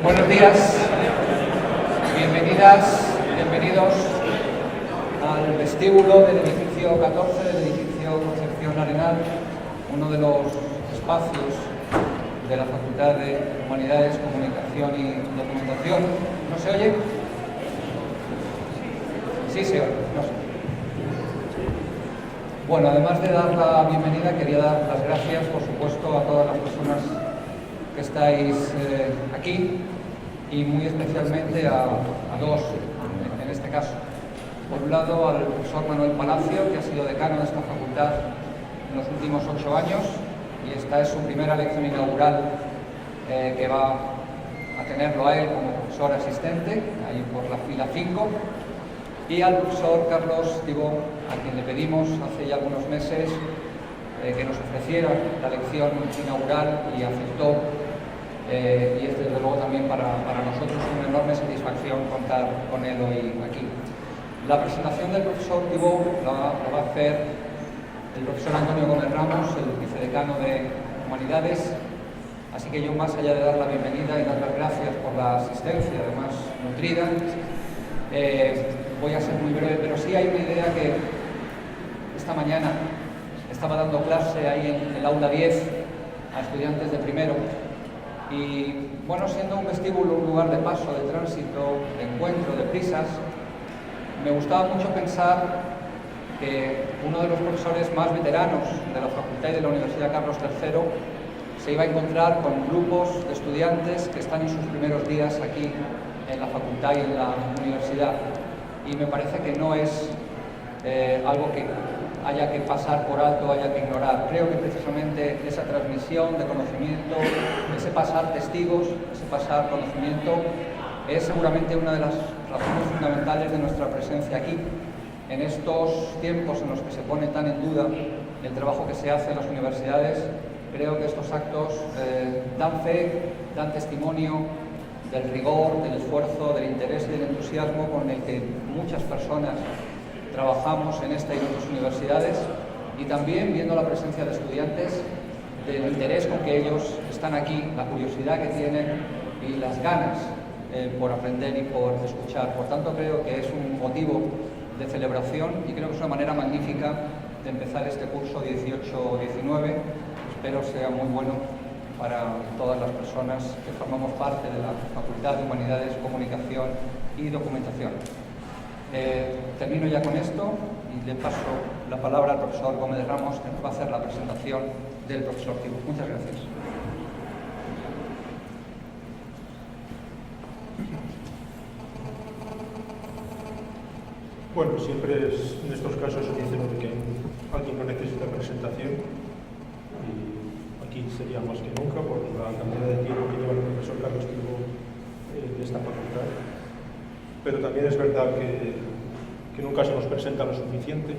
Buenos días, bienvenidas, bienvenidos al vestíbulo del edificio 14 del edificio Concepción Arenal, uno de los espacios de la Facultad de Humanidades, Comunicación y Documentación. ¿No se oye? Sí se oye, no se oye. Bueno, además de dar la bienvenida, quería dar las gracias, por supuesto, a todas las personas que estáis aquí y muy especialmente a dos, en este caso. Por un lado, al profesor Manuel Palacio, que ha sido decano de esta facultad en los últimos 8 años y esta es su primera lección inaugural que va a tenerlo a él como profesor asistente, ahí por la fila 5. Y al profesor Carlos Tibó, a quien le pedimos hace ya algunos meses que nos ofreciera la lección inaugural y aceptó, y es desde luego también para nosotros una enorme satisfacción contar con él hoy aquí. La presentación del profesor Tibó la va a hacer el profesor Antonio Gómez Ramos, el vicedecano de Humanidades, así que yo, más allá de dar la bienvenida y dar las gracias por la asistencia, además nutrida, voy a ser muy breve, pero sí hay una idea que esta mañana estaba dando clase ahí en el aula 10 a estudiantes de primero y, bueno, siendo un vestíbulo un lugar de paso, de tránsito, de encuentro, de prisas, me gustaba mucho pensar que uno de los profesores más veteranos de la Facultad y de la Universidad Carlos III se iba a encontrar con grupos de estudiantes que están en sus primeros días aquí en la facultad y en la universidad. Y me parece que no es algo que haya que pasar por alto, haya que ignorar. Creo que precisamente esa transmisión de conocimiento, ese pasar testigos, ese pasar conocimiento, es seguramente una de las razones fundamentales de nuestra presencia aquí. En estos tiempos en los que se pone tan en duda el trabajo que se hace en las universidades, creo que estos actos dan fe, dan testimonio del rigor, del esfuerzo, del interés y del entusiasmo con el que muchas personas trabajamos en esta y en otras universidades, y también, viendo la presencia de estudiantes, del interés con que ellos están aquí, la curiosidad que tienen y las ganas por aprender y por escuchar. Por tanto, creo que es un motivo de celebración y creo que es una manera magnífica de empezar este curso 18-19. Espero sea muy bueno para todas las personas que formamos parte de la Facultad de Humanidades, Comunicación y Documentación. Termino ya con esto y le paso la palabra al profesor Gómez Ramos, que nos va a hacer la presentación del profesor Tibó. Muchas gracias. Bueno, siempre en estos casos se dice que alguien no necesita presentación, y aquí sería más que nunca por la cantidad de tiempo que lleva el profesor Carlos Tibó de esta facultad. Pero también es verdad que nunca se nos presenta lo suficiente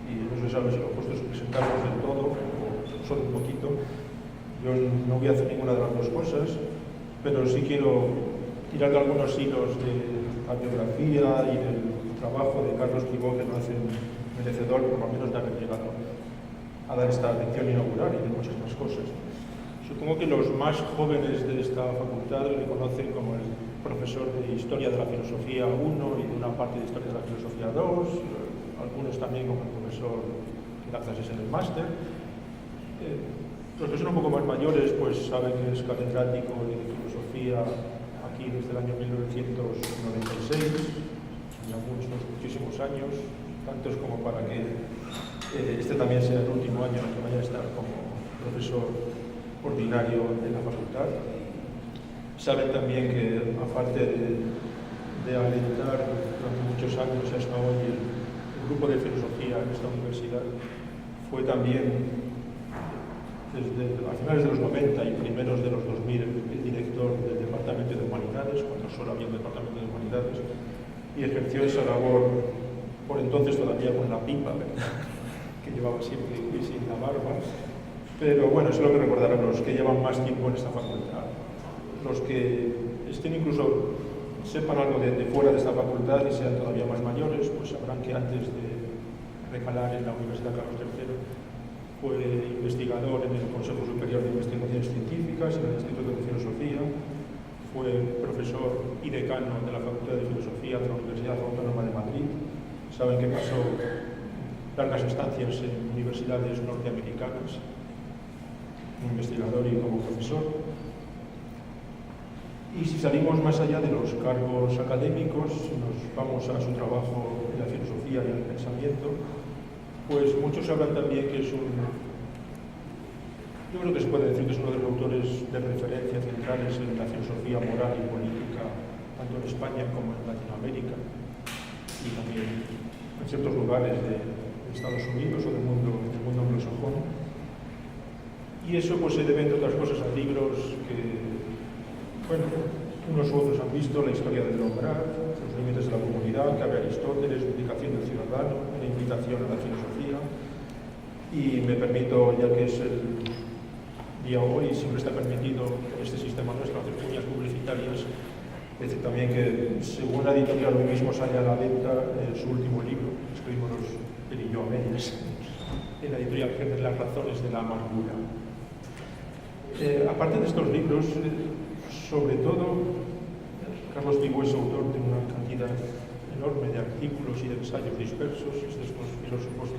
y no se sabe si lo opuesto es presentarnos del todo o solo un poquito. Yo no voy a hacer ninguna de las dos cosas, pero sí quiero tirar de algunos hilos de la biografía y del trabajo de Carlos Tibó, que lo hace merecedor por lo menos de haber llegado a dar esta lección inaugural y de muchas más cosas. Supongo que los más jóvenes de esta facultad le conocen como el profesor de Historia de la Filosofía 1 y de una parte de Historia de la Filosofía 2, algunos también como el profesor que da clases en el máster. Los que son un poco más mayores pues saben que es catedrático de Filosofía aquí desde el año 1996, ya muchísimos años, tantos como para que este también sea el último año en el que vaya a estar como profesor ordinario de la facultad. Saben también que, aparte de alentar durante muchos años hasta hoy el grupo de filosofía en esta universidad, fue también desde a finales de los 90 y primeros de los 2000 el director del Departamento de Humanidades, cuando solo había un Departamento de Humanidades, y ejerció esa labor, por entonces todavía con la pipa, ¿verdad? Que llevaba siempre y sin la barba. Pero bueno, eso es lo que recordarán los que llevan más tiempo en esta facultad. Los que estén incluso sepan algo de fuera de esta facultad y sean todavía más mayores, pues sabrán que antes de recalar en la Universidad Carlos III fue investigador en el Consejo Superior de Investigaciones Científicas, en el Instituto de Filosofía, fue profesor y decano de la Facultad de Filosofía de la Universidad Autónoma de Madrid. Saben que pasó largas estancias en universidades norteamericanas, como investigador y como profesor. Y si salimos más allá de los cargos académicos, nos vamos a su trabajo en la filosofía y en el pensamiento, pues muchos hablan también que es yo creo que se puede decir que es uno de los autores de referencia centrales en la filosofía moral y política, tanto en España como en Latinoamérica, y también en ciertos lugares de Estados Unidos o del mundo anglosajón. Y eso pues se debe, entre otras cosas, a libros que, bueno, unos u otros han visto: La historia del lograr, Los límites de la comunidad, que habla Aristóteles, Dedicación del ciudadano, La invitación a la filosofía. Y me permito, ya que es el día hoy, siempre está permitido en este sistema nuestro hacer cuñas publicitarias, decir también que, según la editorial, hoy mismo sale a la venta su último libro, escribimos él y yo a medias, en la editorial que es Las razones de la amargura. Aparte de estos libros, sobre todo, Carlos Vivo es autor de una cantidad enorme de artículos y de ensayos dispersos. Es de estos filósofos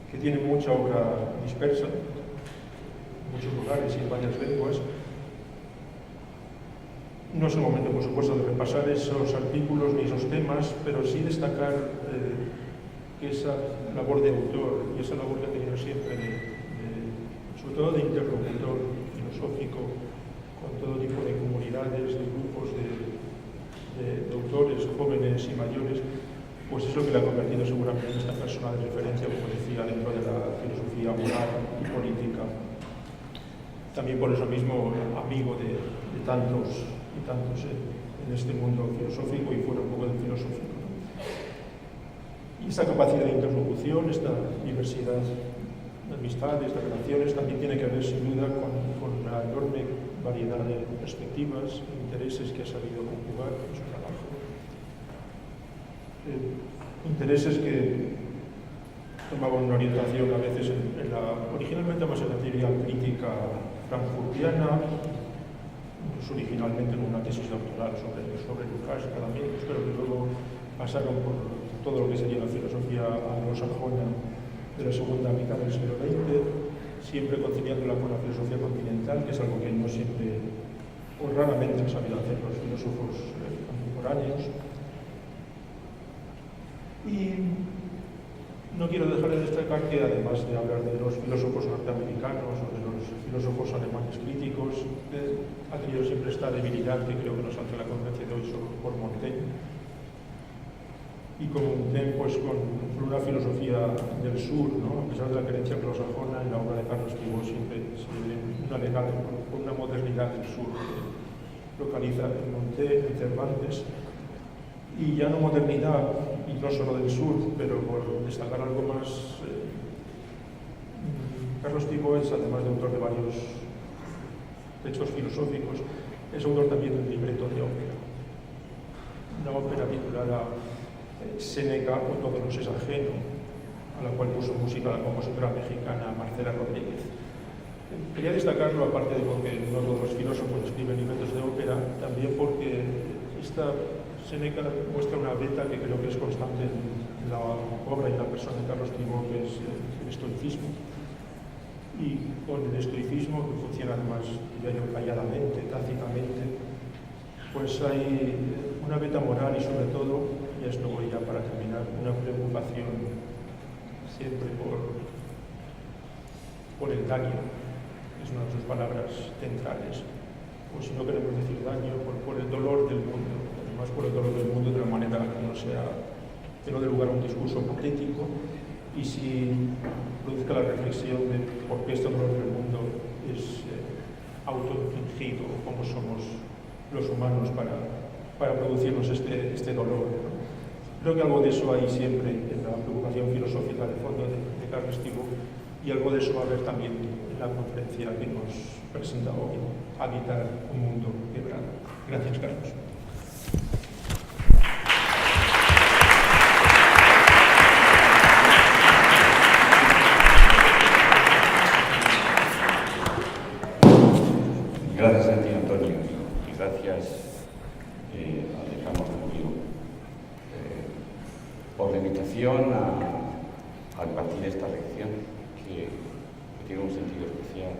que tienen mucha obra dispersa, en muchos lugares y en varias lenguas. No es el momento, por supuesto, de repasar esos artículos ni esos temas, pero sí destacar que esa labor de autor y esa labor que ha tenido siempre, sobre todo de interlocutor filosófico, con todo tipo de comunidades, de grupos de autores jóvenes y mayores, pues es lo que le ha convertido seguramente en esta persona de referencia, como decía, dentro de la filosofía moral y política. También por eso mismo amigo de tantos y tantos en este mundo filosófico y fuera un poco del filosófico. Y esta capacidad de interlocución, esta diversidad de amistades, de relaciones, también tiene que ver sin duda con la enorme variedad de perspectivas e intereses que ha sabido conjugar en su trabajo. Intereses que tomaban una orientación a veces originalmente más en la teoría crítica frankfurtiana, incluso originalmente en una tesis doctoral sobre Lukács, pero que luego pasaron por todo lo que sería la filosofía anglosajona de la segunda mitad del siglo XX, siempre conciliándola con la filosofía continental, que es algo que no siempre o raramente han sabido hacer los filósofos contemporáneos. Y no quiero dejar de destacar que, además de hablar de los filósofos norteamericanos o de los filósofos alemanes críticos, ha tenido siempre esta debilidad que creo que nos hace la conferencia de hoy por Montaigne. Y con Montaigne, pues con una filosofía del sur, ¿no? A pesar de la creencia anglosajona, en la obra de Carlos Vivo siempre se ve una legal con una modernidad del sur que localiza en Montaigne, en Cervantes, y ya no modernidad, y no solo del sur, pero por destacar algo más, Carlos Vivo es, además de autor de varios textos filosóficos, es autor también de un libreto de ópera, una ópera titulada Séneca o todo nos es ajeno, a la cual puso música la compositora mexicana Marcela Rodríguez. Quería destacarlo, aparte de porque no todos los filósofos escriben libretos de ópera, también porque esta Séneca muestra una beta que creo que es constante en la obra y en la persona de Carlos Vivo, que es el estoicismo. Y con el estoicismo, que funciona además calladamente, tácitamente, pues hay una beta moral y, sobre todo, y esto voy ya para terminar, una preocupación siempre por el daño, es una de sus palabras centrales, o si no queremos decir daño, por el dolor del mundo, además por el dolor del mundo de una manera que no dé lugar a un discurso patético, y si produzca la reflexión de por qué este dolor del mundo es autoinfligido, o cómo somos los humanos para producirnos este dolor, ¿no? Creo que algo de eso hay siempre en la preocupación filosófica de fondo de Carlos Vivo, y algo de eso va a haber también en la conferencia que nos presenta hoy, Habitar un mundo quebrado. Gracias, Carlos. Gracias a ti, Antonio. gracias al decano Julio por la invitación a impartir esta lección que tiene un sentido especial.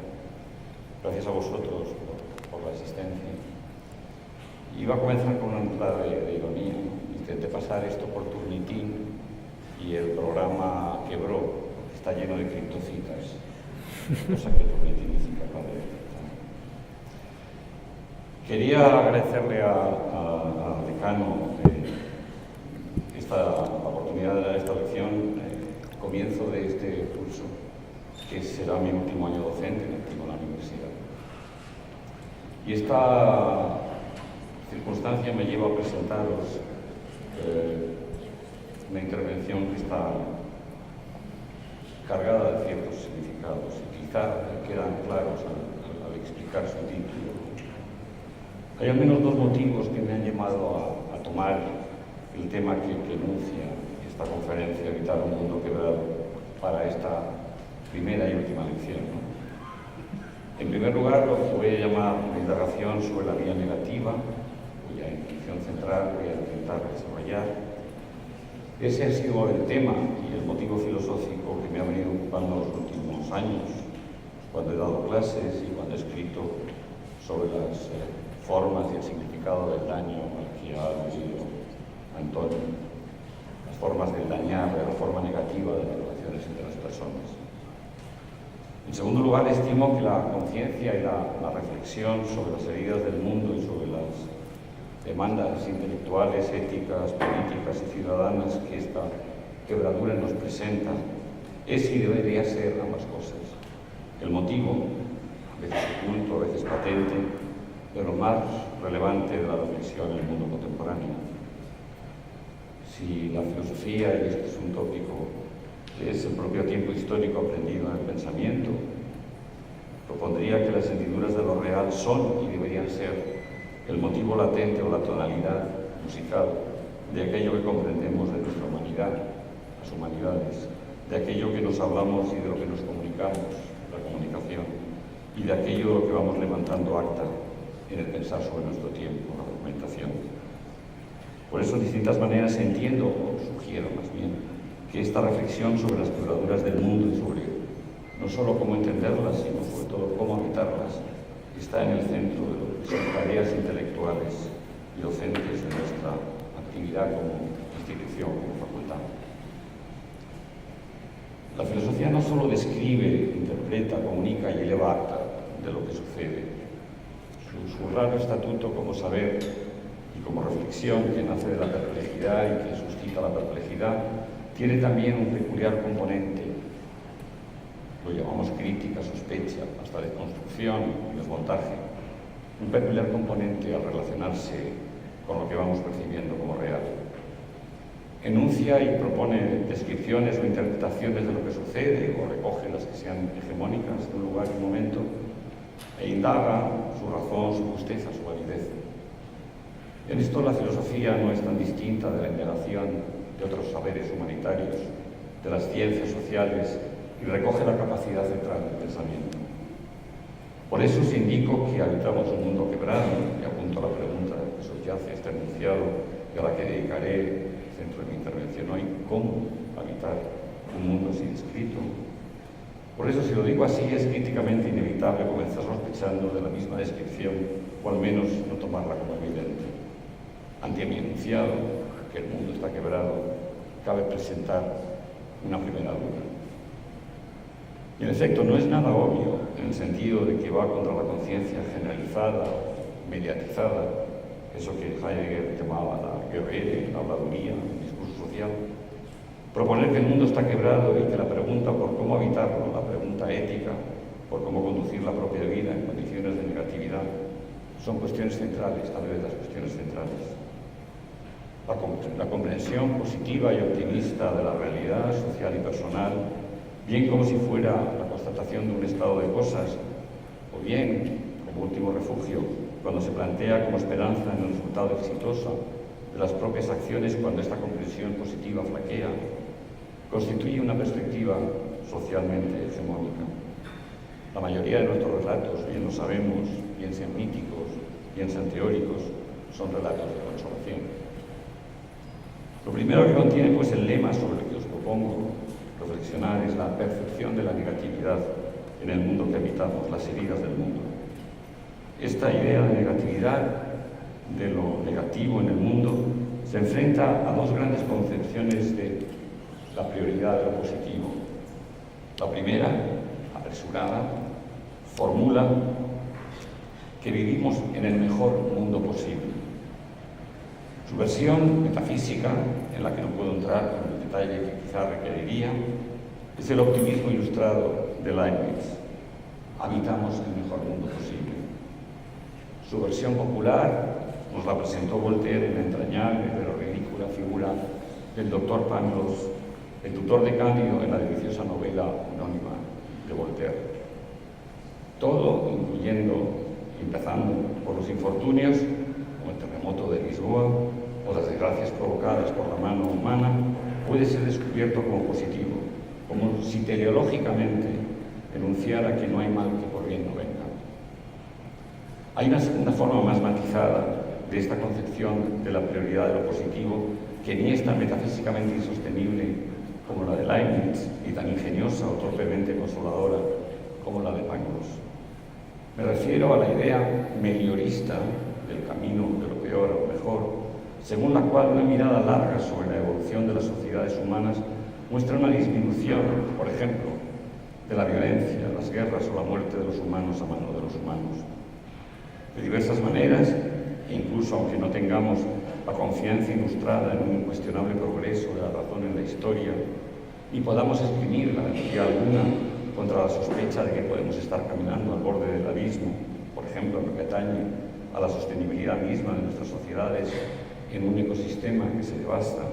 Gracias a vosotros por la asistencia. Iba a comenzar con una entrada de ironía. Intenté pasar esto por Turnitin y el programa quebró, está lleno de criptocitas, cosa que Turnitin es incapaz de detectar. Quería agradecerle al decano esta oportunidad de dar esta lección, comienzo de este curso, que será mi último año docente en la universidad. Y esta circunstancia me lleva a presentaros una intervención que está cargada de ciertos significados y quizá quedan claros al explicar su título. Hay al menos dos motivos que me han llevado a tomar el tema que enuncia esta conferencia, Evitar un mundo quebrado, para esta primera y última lección, ¿no? En primer lugar, lo que voy a llamar una indagación sobre la vía negativa, cuya intención central voy a intentar desarrollar. Ese ha sido el tema y el motivo filosófico que me ha venido ocupando los últimos años, cuando he dado clases y cuando he escrito sobre las formas y el significado del daño al que ha aludido Antonio, las formas del dañar, de la forma negativa de las relaciones entre las personas. En segundo lugar, estimo que la conciencia y la reflexión sobre las heridas del mundo y sobre las demandas intelectuales, éticas, políticas y ciudadanas que esta quebradura nos presenta es y debería ser ambas cosas. El motivo, a veces oculto, a veces patente, de lo más relevante de la reflexión en el mundo contemporáneo. Si la filosofía, y este es un tópico que es el propio tiempo histórico aprendido en el pensamiento, propondría que las hendiduras de lo real son y deberían ser el motivo latente o la tonalidad musical de aquello que comprendemos de nuestra humanidad, las humanidades, de aquello que nos hablamos y de lo que nos comunicamos, la comunicación, y de aquello de lo que vamos levantando acta en el pensar sobre nuestro tiempo, la documentación. Por eso, de distintas maneras, entiendo, o sugiero más bien, que esta reflexión sobre las quebraduras del mundo y sobre no solo cómo entenderlas, sino sobre todo cómo habitarlas, está en el centro de lo que son tareas intelectuales y docentes de nuestra actividad como institución, como facultad. La filosofía no solo describe, interpreta, comunica y eleva acta de lo que sucede. Su raro estatuto como saber y como reflexión que nace de la perplejidad y que suscita la perplejidad, tiene también un peculiar componente, lo llamamos crítica, sospecha, hasta desconstrucción y desmontaje, un peculiar componente al relacionarse con lo que vamos percibiendo como real. Enuncia y propone descripciones o interpretaciones de lo que sucede, o recoge las que sean hegemónicas de un lugar y un momento, e indaga su razón, su justeza, su validez. En esto la filosofía no es tan distinta de la indagación de otros saberes humanitarios, de las ciencias sociales, y recoge la capacidad central del pensamiento. Por eso os indico que habitamos un mundo quebrado, y apunto a la pregunta que subyace este enunciado y a la que dedicaré el centro de mi intervención hoy: ¿cómo habitar un mundo sin escrito? Por eso, si lo digo así, es críticamente inevitable comenzar sospechando de la misma descripción, o al menos no tomarla como evidente. Ante mi enunciado, que el mundo está quebrado, cabe presentar una primera duda. Y en efecto, no es nada obvio, en el sentido de que va contra la conciencia generalizada, mediatizada, eso que Heidegger llamaba la guerrera, la habladuría, el discurso social. Proponer que el mundo está quebrado y que la pregunta por cómo habitarlo, la pregunta ética, por cómo conducir la propia vida en condiciones de negatividad, son cuestiones centrales, tal vez las cuestiones centrales. La comprensión positiva y optimista de la realidad social y personal, bien como si fuera la constatación de un estado de cosas, o bien, como último refugio, cuando se plantea como esperanza en el resultado exitoso de las propias acciones cuando esta comprensión positiva flaquea, constituye una perspectiva socialmente hegemónica. La mayoría de nuestros relatos, bien lo sabemos, bien sean míticos bien sean teóricos, son relatos de consolación. Lo primero que contiene pues el lema sobre el que os propongo reflexionar es la percepción de la negatividad en el mundo que habitamos, las heridas del mundo. Esta idea de negatividad, de lo negativo en el mundo, se enfrenta a dos grandes concepciones de la prioridad de lo positivo. La primera, apresurada, formula que vivimos en el mejor mundo posible. Su versión metafísica, en la que no puedo entrar en el detalle que quizá requeriría, es el optimismo ilustrado de Leibniz. Habitamos el mejor mundo posible. Su versión popular nos la presentó Voltaire en la entrañable pero ridícula figura del doctor Pangloss, el tutor de Cándido en la deliciosa novela anónima de Voltaire. Todo, incluyendo, empezando por los infortunios, como el terremoto de Lisboa, o las desgracias provocadas por la mano humana, puede ser descubierto como positivo, como si teleológicamente enunciara que no hay mal que por bien no venga. Hay una segunda forma más matizada de esta concepción de la prioridad de lo positivo, que ni es tan metafísicamente insostenible como la de Leibniz, y tan ingeniosa o torpemente consoladora como la de Pangloss. Me refiero a la idea meliorista del camino de lo peor a lo mejor, según la cual una mirada larga sobre la evolución de las sociedades humanas muestra una disminución, por ejemplo, de la violencia, las guerras o la muerte de los humanos a mano de los humanos. De diversas maneras, e incluso aunque no tengamos la confianza ilustrada en un incuestionable progreso de la razón en la historia, ni podamos esgrimir garantía alguna contra la sospecha de que podemos estar caminando al borde del abismo, por ejemplo, en lo que atañe a la sostenibilidad misma de nuestras sociedades en un ecosistema que se devasta,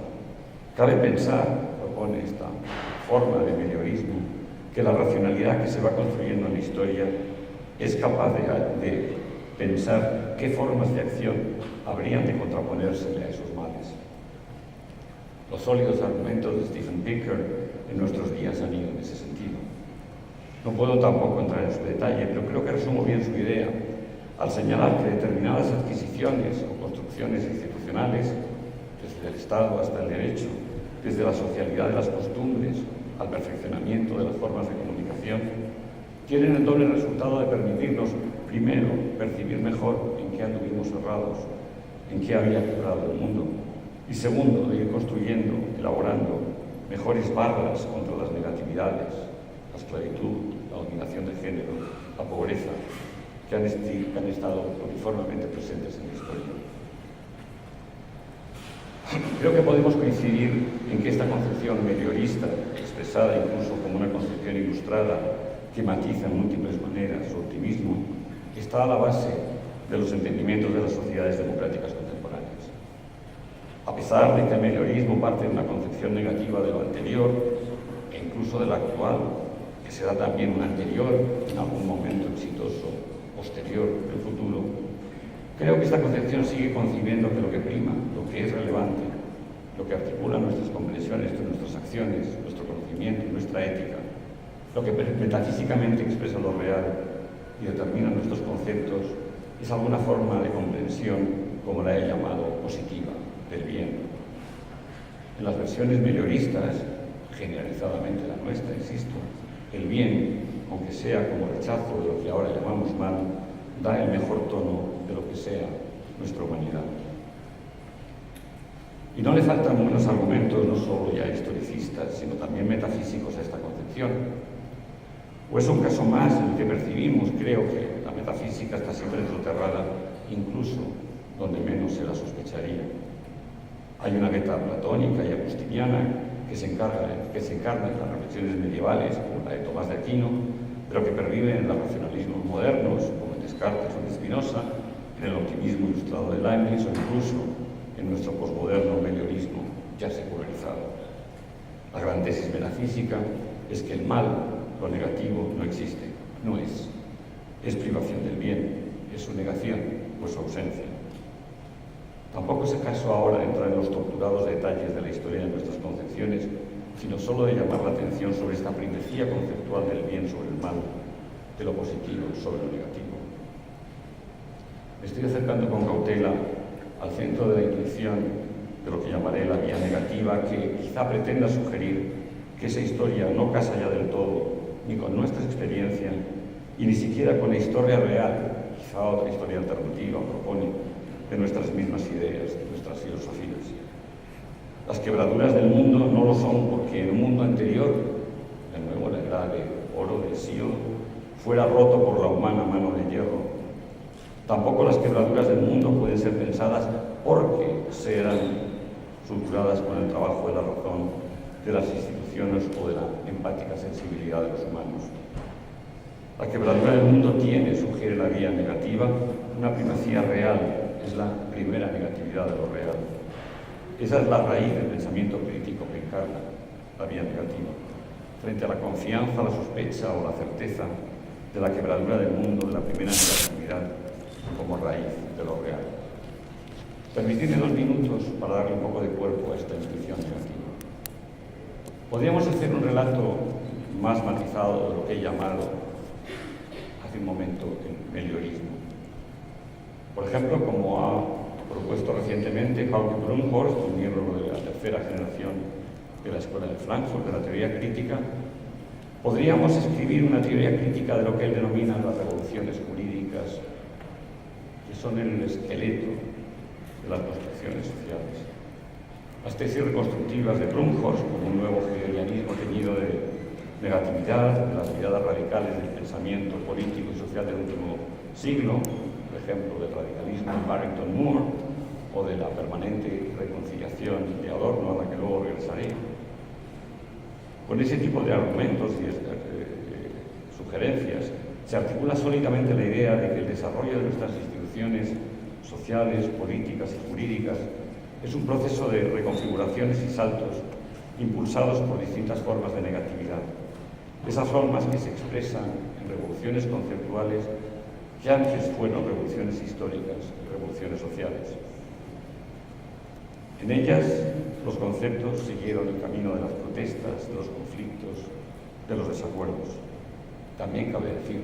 cabe pensar, propone esta forma de meliorismo, que la racionalidad que se va construyendo en la historia es capaz de pensar qué formas de acción habrían de contraponérsele a esos males. Los sólidos argumentos de Stephen Pinker en nuestros días han ido en ese sentido. No puedo tampoco entrar en su detalle, pero creo que resumo bien su idea al señalar que determinadas adquisiciones o construcciones institucionales, desde el Estado hasta el derecho, desde la socialidad de las costumbres al perfeccionamiento de las formas de comunicación, tienen el doble resultado de permitirnos, primero, percibir mejor en qué anduvimos errados, en qué había quebrado el mundo, y segundo, de ir construyendo, elaborando mejores barras contra las negatividades, la esclavitud, la dominación de género, la pobreza, que han estado uniformemente presentes en la historia. Creo que podemos coincidir en que esta concepción meliorista, expresada incluso como una concepción ilustrada que matiza en múltiples maneras su optimismo, está a la base de los entendimientos de las sociedades democráticas contemporáneas. A pesar de que el meliorismo parte de una concepción negativa de lo anterior, e incluso de la actual, que será también una anterior en algún momento exitoso posterior del futuro, creo que esta concepción sigue concibiendo que lo que prima, lo que es relevante, lo que articula nuestras comprensiones, nuestras acciones, nuestro conocimiento y nuestra ética, lo que metafísicamente expresa lo real y determina nuestros conceptos, es alguna forma de comprensión, como la he llamado, positiva, del bien. En las versiones melioristas, generalizadamente la nuestra, insisto, el bien, aunque sea como rechazo de lo que ahora llamamos mal, da el mejor tono de lo que sea nuestra humanidad. Y no le faltan buenos argumentos, no solo ya historicistas, sino también metafísicos a esta concepción. O es un caso más en el que percibimos, creo que la metafísica está siempre ensoterrada, incluso donde menos se la sospecharía. Hay una beta platónica y agustiniana que se encarna en las reflexiones medievales, como la de Tomás de Aquino, pero que pervive en los racionalismos modernos, como en Descartes o en Spinoza, en el optimismo ilustrado de Leibniz o incluso en nuestro posmoderno meliorismo ya secularizado. La gran tesis metafísica es que el mal, lo negativo, no existe, no es. Es privación del bien, es su negación o su ausencia. Tampoco es el caso ahora de entrar en los torturados detalles de la historia de nuestras concepciones, sino solo de llamar la atención sobre esta primacía conceptual del bien sobre el mal, de lo positivo sobre lo negativo. me estoy acercando con cautela al centro de la intuición de lo que llamaré la vía negativa, que quizá pretenda sugerir que esa historia no casa ya del todo ni con nuestras experiencias y ni siquiera con la historia real, quizá otra historia alternativa propone, de nuestras mismas ideas, de nuestras filosofías. Las quebraduras del mundo no lo son porque el mundo anterior, de nuevo la edad de oro de Sion, fuera roto por la humana mano de hierro. Tampoco las quebraduras del mundo pueden ser pensadas porque sean suturadas con el trabajo de la razón, de las instituciones o de la empática sensibilidad de los humanos. La quebradura del mundo tiene, sugiere la vía negativa, una primacía real, es la primera negatividad de lo real. Esa es la raíz del pensamiento crítico que encarna la vía negativa. Frente a la confianza, la sospecha o la certeza de la quebradura del mundo, de la primera negatividad como raíz de lo real. Permitidme 2 minutos para darle un poco de cuerpo a esta intuición negativa. Podríamos hacer un relato más matizado de lo que he llamado hace un momento el meliorismo. Por ejemplo, como ha propuesto recientemente Hauke Brunhorst, un miembro de la tercera generación de la Escuela de Frankfurt, de la teoría crítica, podríamos escribir una teoría crítica de lo que él denomina las revoluciones jurídicas, que son el esqueleto de las construcciones sociales. Las tesis reconstructivas de Brunhorst, como un nuevo hegelianismo teñido de negatividad, de las miradas radicales del pensamiento político y social del último siglo, por ejemplo, del radicalismo de Barrington Moore o de la permanente reconciliación de Adorno, a la que luego regresaré. Con ese tipo de argumentos y sugerencias se articula sólidamente la idea de que el desarrollo de nuestras instituciones sociales, políticas y jurídicas es un proceso de reconfiguraciones y saltos impulsados por distintas formas de negatividad. Esas formas que se expresan en revoluciones conceptuales que antes fueron revoluciones históricas y revoluciones sociales. En ellas, los conceptos siguieron el camino de las protestas, de los conflictos, de los desacuerdos. También cabe decir,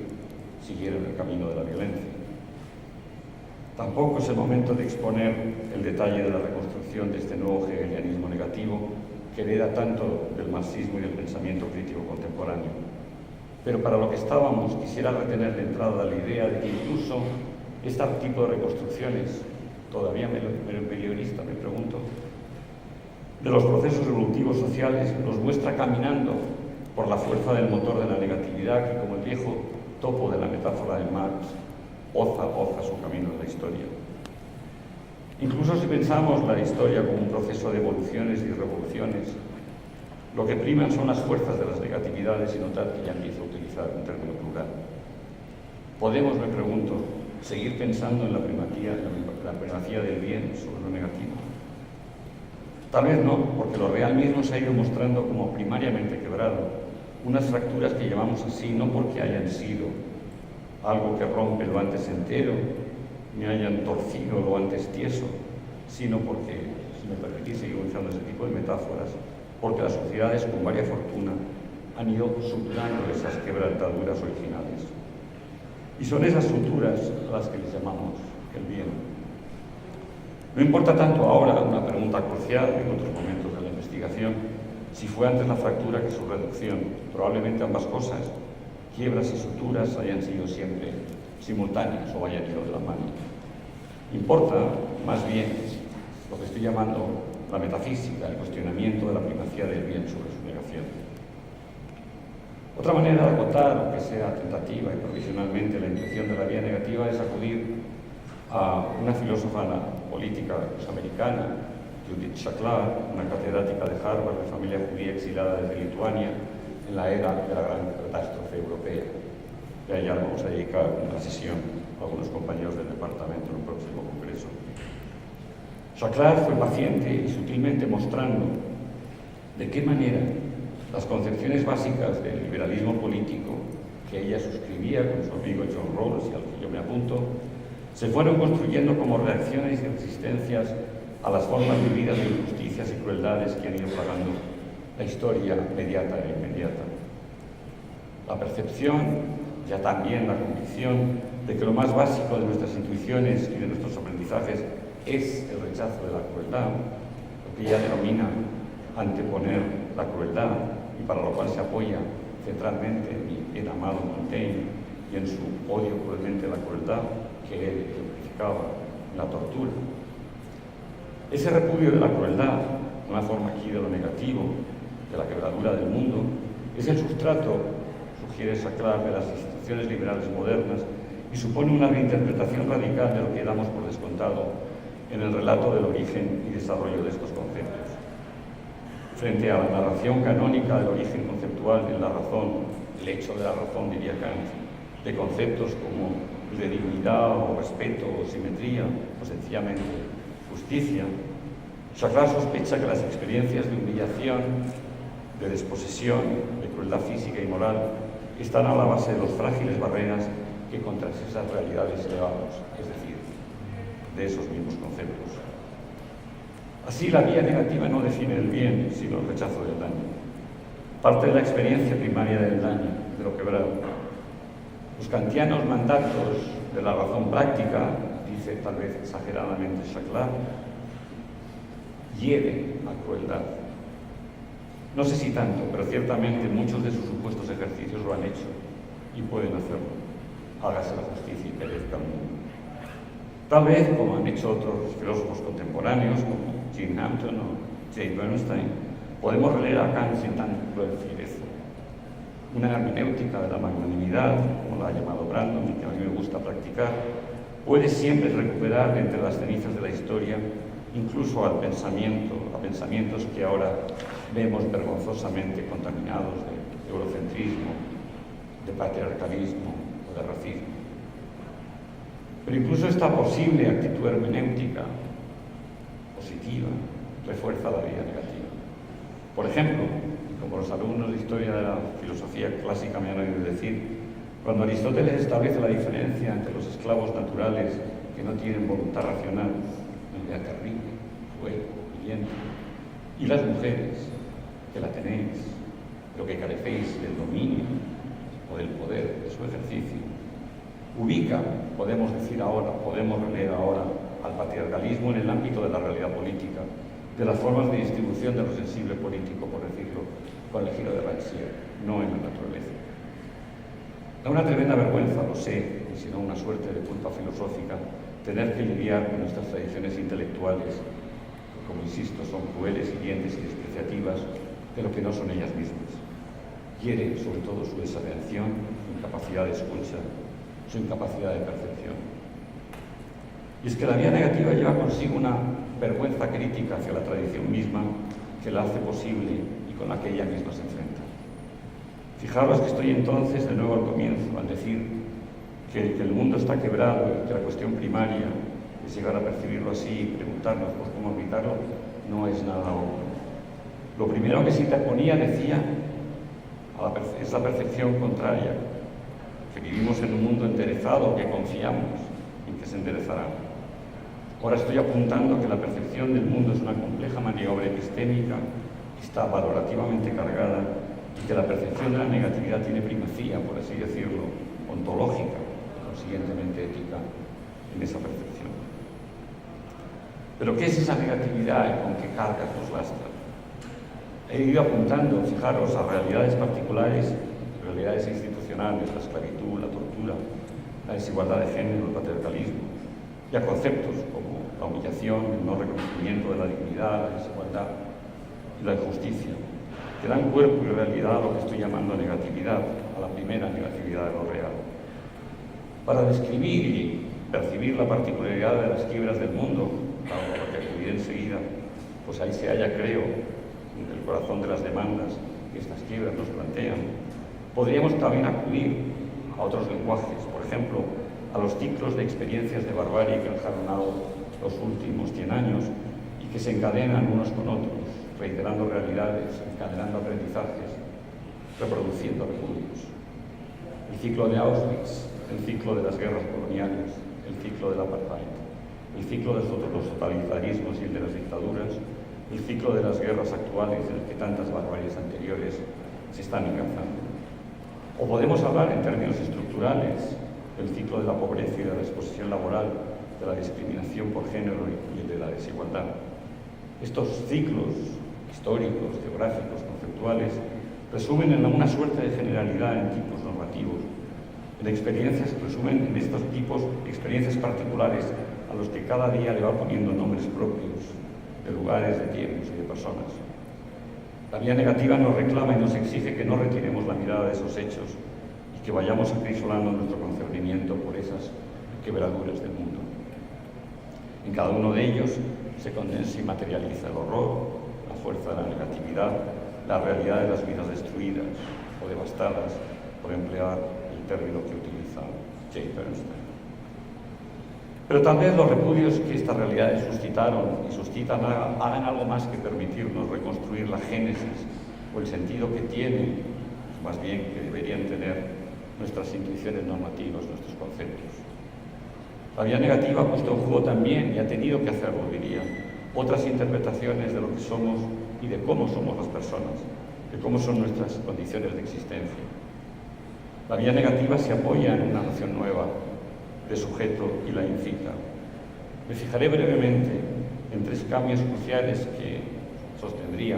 siguieron el camino de la violencia. Tampoco es el momento de exponer el detalle de la reconstrucción de este nuevo hegelianismo negativo que hereda tanto del marxismo y del pensamiento crítico contemporáneo. Pero para lo que estábamos, quisiera retener de entrada la idea de que incluso este tipo de reconstrucciones, todavía meliorista, me pregunto, de los procesos evolutivos sociales, nos muestra caminando por la fuerza del motor de la negatividad que, como el viejo topo de la metáfora de Marx, oza su camino en la historia. Incluso si pensamos la historia como un proceso de evoluciones y revoluciones, lo que priman son las fuerzas de las negatividades y notar que ya empiezo a utilizar un término plural. ¿Podemos, me pregunto, seguir pensando en la primacía del bien sobre lo negativo? Tal vez no, porque lo real mismo se ha ido mostrando como primariamente quebrado, unas fracturas que llamamos así no porque hayan sido algo que rompe lo antes entero, ni hayan torcido lo antes tieso, sino porque, si me permitís seguir utilizando ese tipo de metáforas, porque las sociedades con varia fortuna han ido suturando esas quebrantaduras originales. Y son esas suturas a las que les llamamos el bien. No importa tanto ahora, una pregunta crucial en otros momentos de la investigación, si fue antes la fractura que su reducción. Probablemente ambas cosas, quiebras y suturas, hayan sido siempre simultáneas o hayan ido de la mano. Importa, más bien, lo que estoy llamando la metafísica, el cuestionamiento de la primacía del bien sobre su negación. Otra manera de acotar, aunque sea tentativa y provisionalmente, la intuición de la vía negativa es acudir a una filósofa política americana, Judith Shklar, una catedrática de Harvard de familia judía exilada desde Lituania en la era de la gran catástrofe europea. Y a ella vamos a dedicar una sesión a algunos compañeros del departamento en un próximo congreso. Shklar fue paciente y sutilmente mostrando de qué manera las concepciones básicas del liberalismo político que ella suscribía con su amigo John Rawls y al que yo me apunto, se fueron construyendo como reacciones y resistencias a las formas vividas de injusticias y crueldades que han ido plagando la historia mediata e inmediata. La percepción, ya también la convicción, de que lo más básico de nuestras intuiciones y de nuestros aprendizajes es el rechazo de la crueldad, lo que ella denomina anteponer la crueldad, y para lo cual se apoya centralmente en mi bien amado Montaigne y en su odio cruelmente a la crueldad que él ejemplificaba en la tortura. Ese repudio de la crueldad, una forma aquí de lo negativo, de la quebradura del mundo, es el sustrato, sugiere Saclar, de las instituciones liberales modernas y supone una reinterpretación radical de lo que damos por descontado en el relato del origen y desarrollo de estos conceptos. Frente a la narración canónica del origen conceptual en la razón, el hecho de la razón, diría Kant, de conceptos como el de dignidad o respeto o simetría o sencillamente justicia, Saclar sospecha que las experiencias de humillación, de desposesión, de crueldad física y moral están a la base de las frágiles barreras que contra esas realidades elevamos, es decir, de esos mismos conceptos. Así, la vía negativa no define el bien, sino el rechazo del daño. Parte de la experiencia primaria del daño, de lo quebrado. Los kantianos mandatos de la razón práctica, dice tal vez exageradamente Saclar, hieren a crueldad. No sé si tanto, pero ciertamente muchos de sus supuestos ejercicios lo han hecho y pueden hacerlo. Hágase la justicia y perezca el mundo. Tal vez, como han hecho otros filósofos contemporáneos, como Jim Hampton o Jay Bernstein, podemos releer a Kant sin tan cruel fiereza. Una hermenéutica de la magnanimidad, como la ha llamado Brandon y que a mí me gusta practicar, puede siempre recuperar de entre las cenizas de la historia incluso a pensamientos que ahora vemos vergonzosamente contaminados de eurocentrismo, de patriarcalismo o de racismo. Pero incluso esta posible actitud hermenéutica positiva refuerza la vida negativa. Por ejemplo, como los alumnos de historia de la filosofía clásica me han oído decir, cuando Aristóteles establece la diferencia entre los esclavos naturales que no tienen voluntad racional, una idea terrible, cruel, hiriente, y las mujeres, que la tenéis, pero que carecéis del dominio o del poder de su ejercicio, ubica, podemos decir ahora, podemos releer ahora, al patriarcalismo en el ámbito de la realidad política, de las formas de distribución de lo sensible político, por decirlo, con el giro de Rancière, no en la naturaleza. Da una tremenda vergüenza, lo sé, y si no una suerte de culpa filosófica, tener que lidiar con nuestras tradiciones intelectuales, que, como insisto, son crueles, hirientes y despreciativas de lo que no son ellas mismas. Hiere sobre todo su desatención, su incapacidad de escucha, su incapacidad de percepción. Y es que la vía negativa lleva consigo una vergüenza crítica hacia la tradición misma que la hace posible y con la que ella misma se enfrenta. Fijaros que estoy entonces de nuevo al comienzo, al decir que el mundo está quebrado y que la cuestión primaria es llegar a percibirlo así y preguntarnos por cómo evitarlo, no es nada obvio. Lo primero que se interponía, decía, es la percepción contraria, que vivimos en un mundo enderezado, que confiamos en que se enderezará. Ahora estoy apuntando que la percepción del mundo es una compleja maniobra epistémica, que está valorativamente cargada y que la percepción de la negatividad tiene primacía, por así decirlo, ontológica, consiguientemente ética, en esa percepción. Pero ¿qué es esa negatividad y con qué cargas nos lastra? He ido apuntando, fijaros, a realidades particulares, realidades institucionales, la esclavitud, la tortura, la desigualdad de género, el patriarcalismo, y a conceptos como la humillación, el no reconocimiento de la dignidad, la desigualdad y la injusticia, que dan cuerpo y realidad a lo que estoy llamando negatividad, a la primera negatividad de lo real. Para describir y percibir la particularidad de las quiebras del mundo, a lo que acudiré enseguida, pues ahí se halla, creo, en el corazón de las demandas que estas quiebras nos plantean, podríamos también acudir a otros lenguajes, por ejemplo, a los ciclos de experiencias de barbarie que han jalonado los últimos 100 años y que se encadenan unos con otros, reiterando realidades, encadenando aprendizajes, reproduciendo repudios. El ciclo de Auschwitz, el ciclo de las guerras coloniales, el ciclo del apartheid, el ciclo de los totalitarismos y el de las dictaduras, el ciclo de las guerras actuales en el que tantas barbaries anteriores se están encauzando. O podemos hablar en términos estructurales el ciclo de la pobreza y de la exposición laboral, de la discriminación por género y el de la desigualdad. Estos ciclos históricos, geográficos, conceptuales, resumen en una suerte de generalidad en tipos normativos, en experiencias, resumen en estos tipos experiencias particulares a los que cada día le va poniendo nombres propios, de lugares, de tiempos y de personas. La vía negativa nos reclama y nos exige que no retiremos la mirada de esos hechos y que vayamos acrisolando nuestro concernimiento por esas quebraduras del mundo. En cada uno de ellos se condensa y materializa el horror, la fuerza de la negatividad, la realidad de las vidas destruidas o devastadas, por emplear el término que utiliza Jay Bernstein. Pero tal vez los repudios que estas realidades suscitaron y suscitan hagan algo más que permitirnos reconstruir la génesis o el sentido que tienen, más bien que deberían tener nuestras intuiciones normativas, nuestros conceptos. La vía negativa ha puesto en juego también, y ha tenido que hacerlo, diría, otras interpretaciones de lo que somos y de cómo somos las personas, de cómo son nuestras condiciones de existencia. La vía negativa se apoya en una noción nueva de sujeto y la incita. Me fijaré brevemente en tres cambios cruciales que, sostendría,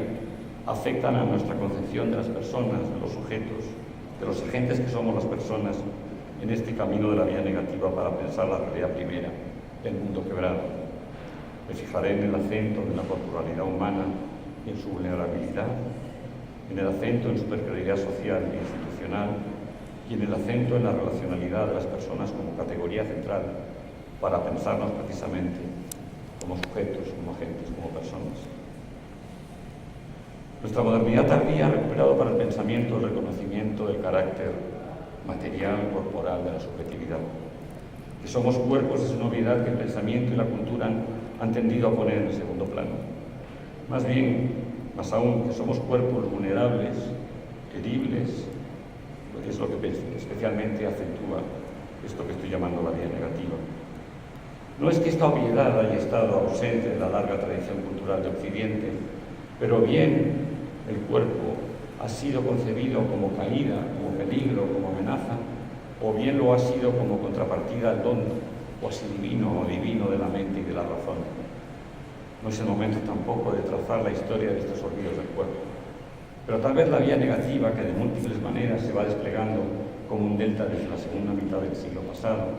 afectan a nuestra concepción de las personas, de los sujetos, de los agentes que somos las personas en este camino de la vía negativa para pensar la realidad primera del mundo quebrado. Me fijaré en el acento de la corporalidad humana y en su vulnerabilidad, en el acento en su precariedad social e institucional y en el acento en la relacionalidad de las personas como categoría central para pensarnos precisamente como sujetos, como agentes, como personas. Nuestra modernidad tardía ha recuperado para el pensamiento el reconocimiento del carácter material, corporal de la subjetividad. Que somos cuerpos es una obviedad que el pensamiento y la cultura han tendido a poner en segundo plano. Más bien, más aún, que somos cuerpos vulnerables, heribles, es lo que especialmente acentúa esto que estoy llamando la vía negativa. No es que esta obviedad haya estado ausente de la larga tradición cultural de Occidente, pero bien el cuerpo ha sido concebido como caída, como peligro, como amenaza, o bien lo ha sido como contrapartida al don, o así divino o divino de la mente y de la razón. No es el momento tampoco de trazar la historia de estos olvidos del cuerpo. Pero tal vez la vía negativa, que de múltiples maneras se va desplegando como un delta desde la segunda mitad del siglo pasado,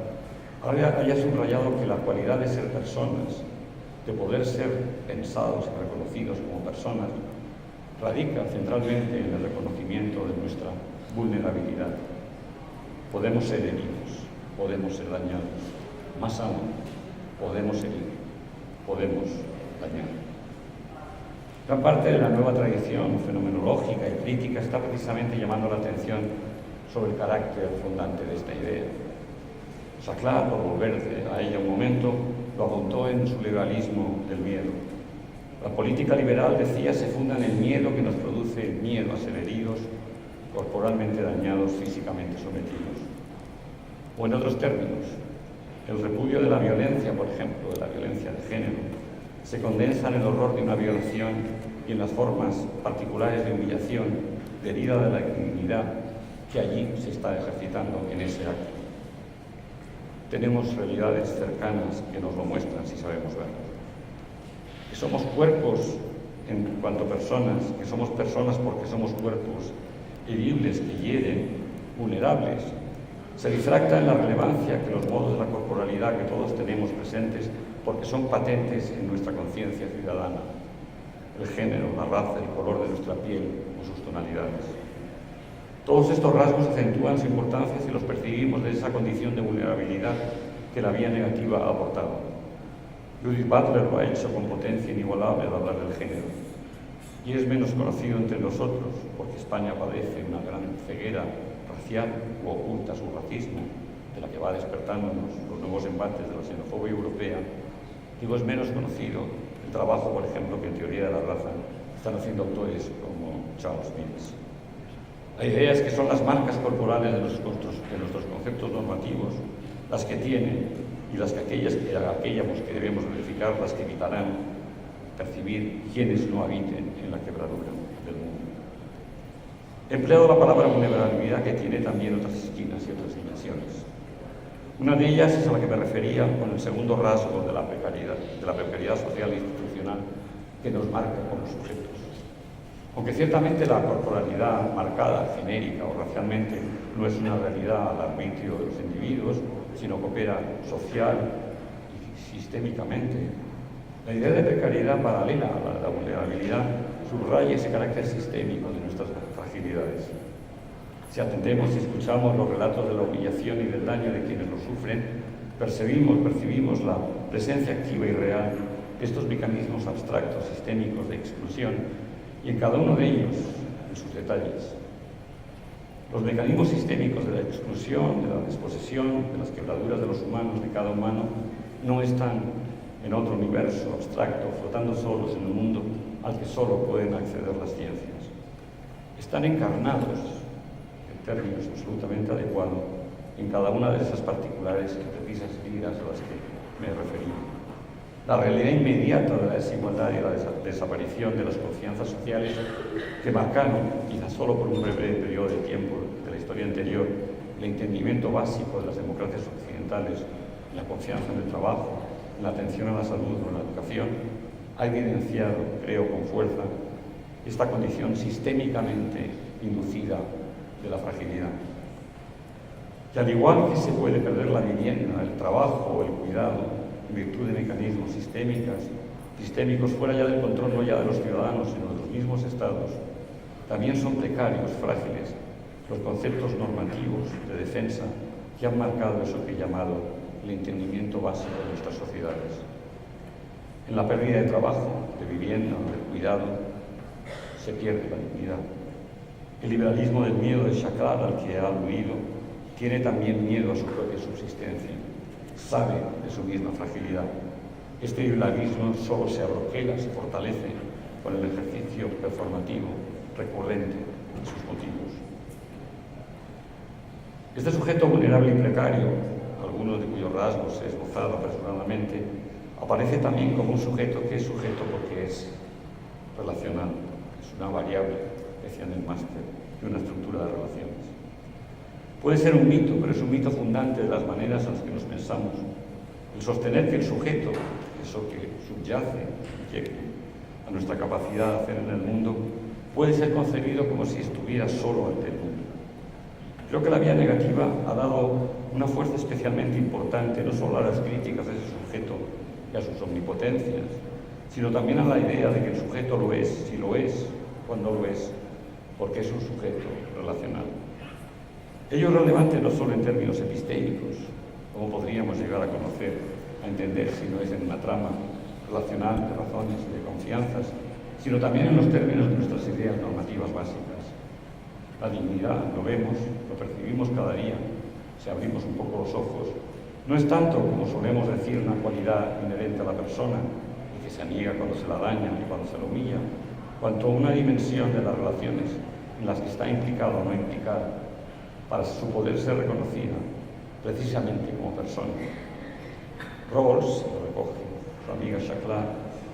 haya subrayado que la cualidad de ser personas, de poder ser pensados y reconocidos como personas, radica centralmente en el reconocimiento de nuestra vulnerabilidad. Podemos ser heridos, podemos ser dañados, más aún, podemos herir, podemos dañar. Gran parte de la nueva tradición fenomenológica y crítica está precisamente llamando la atención sobre el carácter fundante de esta idea. Saclar, por volver a ella un momento, lo apuntó en su liberalismo del miedo. La política liberal, decía, se funda en el miedo que nos produce el miedo a ser heridos, corporalmente dañados, físicamente sometidos. O en otros términos, el repudio de la violencia, por ejemplo, de la violencia de género, se condensa en el horror de una violación y en las formas particulares de humillación, de herida de la dignidad que allí se está ejercitando en ese acto. Tenemos realidades cercanas que nos lo muestran si sabemos verlo. Que somos cuerpos en cuanto a personas, que somos personas porque somos cuerpos heribles que hieren, vulnerables, se difracta en la relevancia que los modos de la corporalidad que todos tenemos presentes porque son patentes en nuestra conciencia ciudadana. El género, la raza, el color de nuestra piel o sus tonalidades. Todos estos rasgos acentúan su importancia si los percibimos de esa condición de vulnerabilidad que la vía negativa ha aportado. Judith Butler lo ha hecho con potencia inigualable al hablar del género. Y es menos conocido entre nosotros porque España padece una gran ceguera racial o oculta su racismo, de la que va despertándonos los nuevos embates de la xenofobia europea. Digo, es menos conocido el trabajo, por ejemplo, que en teoría de la raza están haciendo autores como Charles Mills. La idea es que son las marcas corporales de nuestros conceptos normativos las que tienen y las que aquellas que debemos verificar, las que evitarán percibir quienes no habiten en la quebradura del mundo. He empleado la palabra vulnerabilidad, que tiene también otras esquinas y otras dimensiones. Una de ellas es a la que me refería con el segundo rasgo de la precariedad social e institucional que nos marca como sujetos. Aunque ciertamente la corporalidad marcada, genérica o racialmente no es una realidad al arbitrio de los individuos, sino que opera social y sistémicamente, la idea de precariedad paralela a la de la vulnerabilidad subraya ese carácter sistémico de nuestras fragilidades. Si atendemos y escuchamos los relatos de la humillación y del daño de quienes lo sufren, percibimos la presencia activa y real de estos mecanismos abstractos, sistémicos de exclusión, y en cada uno de ellos, en sus detalles. Los mecanismos sistémicos de la exclusión, de la desposesión, de las quebraduras de los humanos, de cada humano, no están en otro universo abstracto, flotando solos en un mundo al que solo pueden acceder las ciencias. Están encarnados, en términos absolutamente adecuados, en cada una de esas particulares y precisas vidas a las que me he referido. La realidad inmediata de la desigualdad y la desaparición de las confianzas sociales que marcaron, quizás solo por un breve periodo de tiempo de la historia anterior, el entendimiento básico de las democracias occidentales, la confianza en el trabajo, en la atención a la salud o en la educación, ha evidenciado, creo con fuerza, esta condición sistémicamente inducida de la fragilidad. Que al igual que se puede perder la vivienda, el trabajo o el cuidado en virtud de mecanismos sistémicos fuera ya del control no ya de los ciudadanos, sino de los mismos estados, también son precarios, frágiles, los conceptos normativos de defensa que han marcado eso que he llamado el entendimiento básico de nuestras sociedades. En la pérdida de trabajo, de vivienda, de cuidado, se pierde la dignidad. El liberalismo del miedo de Chaklar al que ha aludido tiene también miedo a su propia subsistencia, sabe de su misma fragilidad. Este liberalismo solo se abroquela, se fortalece con el ejercicio performativo recurrente de sus motivos. Este sujeto vulnerable y precario, algunos de cuyos rasgos he esbozado apresuradamente, aparece también como un sujeto que es sujeto porque es relacional, es una variable, decía en el máster, de una estructura de relaciones. Puede ser un mito, pero es un mito fundante de las maneras en las que nos pensamos. El sostener que el sujeto, eso que subyace a nuestra capacidad de hacer en el mundo, puede ser concebido como si estuviera solo ante el mundo. Creo que la vía negativa ha dado una fuerza especialmente importante no solo a las críticas de ese sujeto y a sus omnipotencias, sino también a la idea de que el sujeto lo es, si lo es, cuando lo es, porque es un sujeto relacional. Ello es relevante no solo en términos epistémicos, como podríamos llegar a conocer, a entender si no es en una trama relacional de razones y de confianzas, sino también en los términos de nuestras ideas normativas básicas. La dignidad, lo vemos, lo percibimos cada día, si abrimos un poco los ojos, no es tanto, como solemos decir, una cualidad inherente a la persona y que se niega cuando se la daña y cuando se la humilla, cuanto una dimensión de las relaciones en las que está implicado o no implicada para su poder ser reconocida precisamente como persona. Rawls, lo recoge su amiga Chaklar,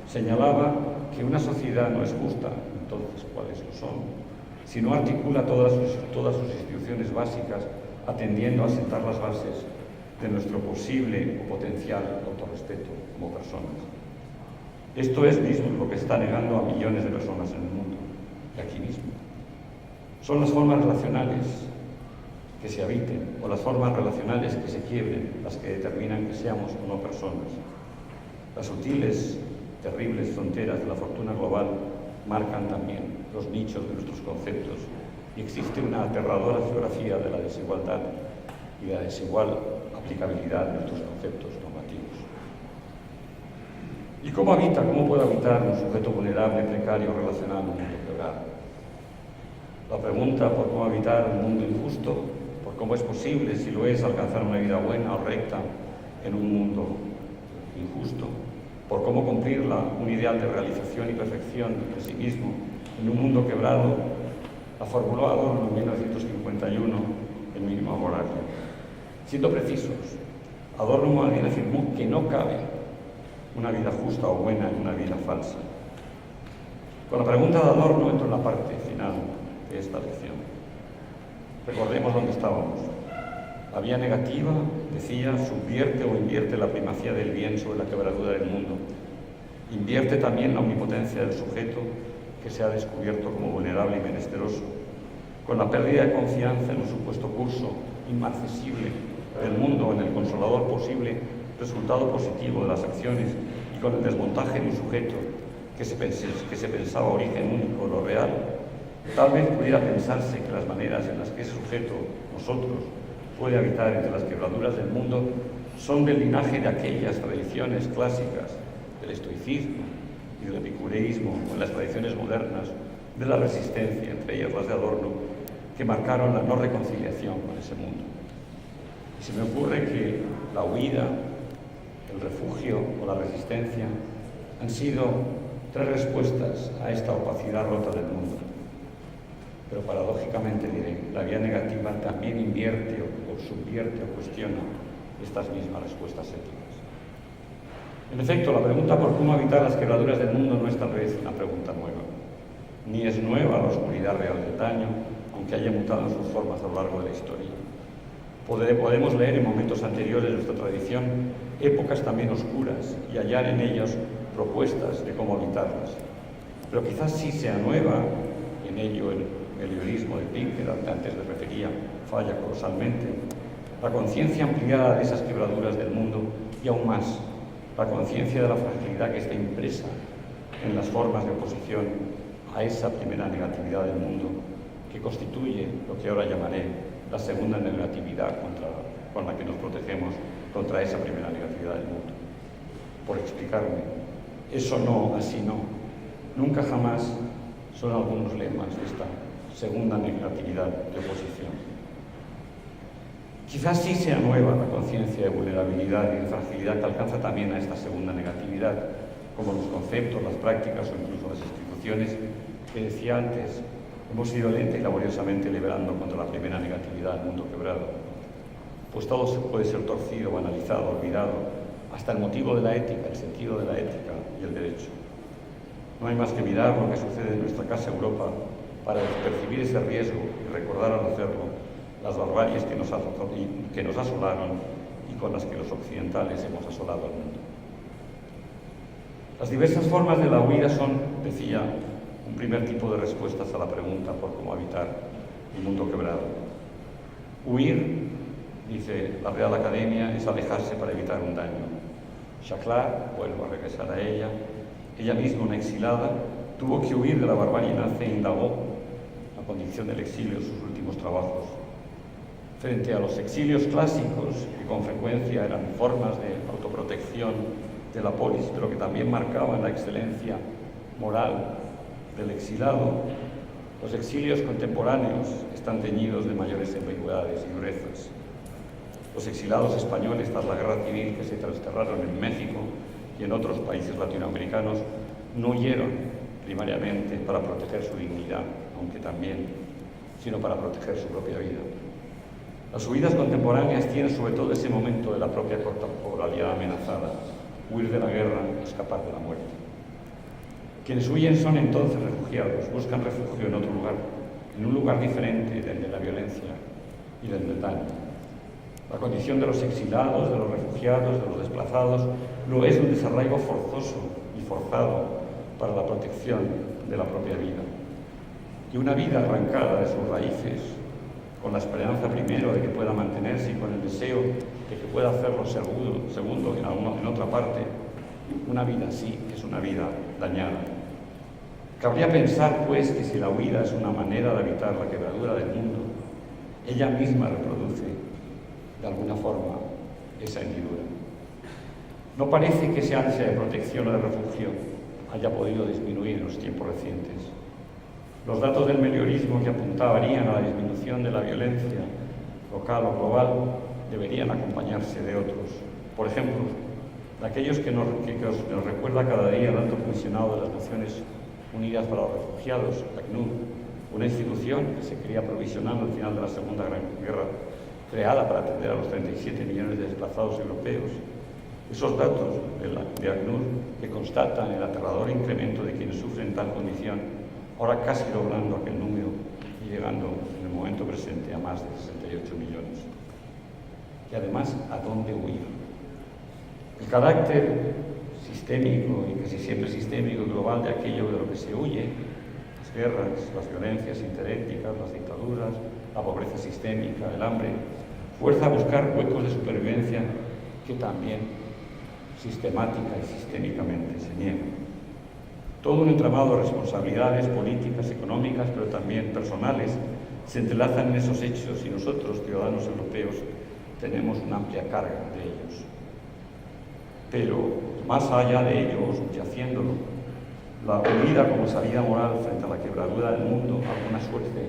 señalaba que una sociedad no es justa, entonces ¿cuáles lo son?, si no articula todas sus instituciones básicas atendiendo a sentar las bases de nuestro posible o potencial autorrespeto como personas. Esto es mismo lo que está negando a millones de personas en el mundo, y aquí mismo. Son las formas relacionales que se habiten o las formas relacionales que se quiebren las que determinan que seamos o no personas. Las sutiles, terribles fronteras de la fortuna global marcan también los nichos de nuestros conceptos y existe una aterradora geografía de la desigualdad y la desigual aplicabilidad de nuestros conceptos normativos. ¿Y cómo puede habitar un sujeto vulnerable, precario, relacional en un mundo quebrado? La pregunta por cómo habitar un mundo injusto, por cómo es posible, si lo es, alcanzar una vida buena o recta en un mundo injusto, por cómo cumplir un ideal de realización y perfección de sí mismo en un mundo quebrado, la formuló Adorno en 1951 el mínimo moral. Siendo precisos, Adorno más bien afirmó que no cabe una vida justa o buena en una vida falsa. Con la pregunta de Adorno entro en la parte final esta lección. Recordemos dónde estábamos. La vía negativa decía, subvierte o invierte la primacía del bien sobre la quebradura del mundo. Invierte también la omnipotencia del sujeto que se ha descubierto como vulnerable y menesteroso, con la pérdida de confianza en un supuesto curso inmarcesible del mundo, en el consolador posible resultado positivo de las acciones y con el desmontaje de un sujeto que se pensaba origen único, lo real. Tal vez pudiera pensarse que las maneras en las que ese sujeto, nosotros, puede habitar entre las quebraduras del mundo son del linaje de aquellas tradiciones clásicas del estoicismo y del epicureísmo, o en las tradiciones modernas de la resistencia, entre ellas las de Adorno, que marcaron la no reconciliación con ese mundo. Y se me ocurre que la huida, el refugio o la resistencia han sido tres respuestas a esta opacidad rota del mundo. Pero paradójicamente diré, la vía negativa también invierte o subvierte o cuestiona estas mismas respuestas éticas. En efecto, la pregunta por cómo habitar las quebraduras del mundo no es tal vez una pregunta nueva. Ni es nueva la oscuridad real del daño, aunque haya mutado en sus formas a lo largo de la historia. Podemos leer en momentos anteriores de nuestra tradición épocas también oscuras y hallar en ellas propuestas de cómo habitarlas. Pero quizás sí sea nueva, en ello el meliorismo de Pinker, al que antes le refería, falla colosalmente, la conciencia ampliada de esas quebraduras del mundo y aún más, la conciencia de la fragilidad que está impresa en las formas de oposición a esa primera negatividad del mundo que constituye lo que ahora llamaré la segunda negatividad con la que nos protegemos contra esa primera negatividad del mundo. Por explicarme, eso no, así no, nunca jamás son algunos lemas de esta segunda negatividad de oposición. Quizás sí sea nueva la conciencia de vulnerabilidad y de fragilidad que alcanza también a esta segunda negatividad, como los conceptos, las prácticas o incluso las instituciones que decía antes, hemos ido lenta y laboriosamente liberando contra la primera negatividad del mundo quebrado. Pues todo puede ser torcido, banalizado, olvidado, hasta el motivo de la ética, el sentido de la ética y el derecho. No hay más que mirar lo que sucede en nuestra casa Europa para percibir ese riesgo y recordar al hacerlo las barbaries que nos asolaron y con las que los occidentales hemos asolado al mundo. Las diversas formas de la huida son, decía, un primer tipo de respuestas a la pregunta por cómo habitar el mundo quebrado. Huir, dice la Real Academia, es alejarse para evitar un daño. Chaclar, vuelvo a regresar a ella misma, una exilada, tuvo que huir de la barbarie nazi e indagó la condición del exilio en sus últimos trabajos. Frente a los exilios clásicos, que con frecuencia eran formas de autoprotección de la polis, pero que también marcaban la excelencia moral del exilado, los exilios contemporáneos están teñidos de mayores ambigüedades y durezas. Los exilados españoles tras la guerra civil que se trasterraron en México y en otros países latinoamericanos no huyeron primariamente para proteger su dignidad, aunque también, sino para proteger su propia vida. Las huidas contemporáneas tienen sobre todo ese momento de la propia corporalidad amenazada, huir de la guerra, escapar de la muerte. Quienes huyen son entonces refugiados, buscan refugio en otro lugar, en un lugar diferente del de la violencia y del daño. La condición de los exilados, de los refugiados, de los desplazados, no es un desarraigo forzoso y forzado para la protección de la propia vida. Y una vida arrancada de sus raíces, con la esperanza primero de que pueda mantenerse y con el deseo de que pueda hacerlo segundo en otra parte, una vida así es una vida dañada. Cabría pensar, pues, que si la huida es una manera de evitar la quebradura del mundo, ella misma reproduce, de alguna forma, esa hendidura. No parece que esa ansia de protección o de refugio haya podido disminuir en los tiempos recientes. Los datos del meliorismo que apuntarían a la disminución de la violencia local o global deberían acompañarse de otros. Por ejemplo, de aquellos que nos recuerda cada día el alto comisionado de las Naciones Unidas para los Refugiados, ACNUR, una institución que se crea provisional al final de la Segunda Gran Guerra, creada para atender a los 37 millones de desplazados europeos. Esos datos de ACNUR que constatan el aterrador incremento de quienes sufren tal condición, ahora casi doblando aquel número y llegando en el momento presente a más de 68 millones. y además a dónde huir. El carácter sistémico y casi siempre sistémico y global de aquello de lo que se huye, las guerras, las violencias interétnicas, las dictaduras, la pobreza sistémica, el hambre, fuerza a buscar huecos de supervivencia que también sistemática y sistémicamente se niegan. Todo un entramado de responsabilidades políticas, económicas, pero también personales, se entrelazan en esos hechos y nosotros, ciudadanos europeos, tenemos una amplia carga de ellos. Pero más allá de ello, subyaciéndolo, la huida como salida moral frente a la quebradura del mundo, alguna suerte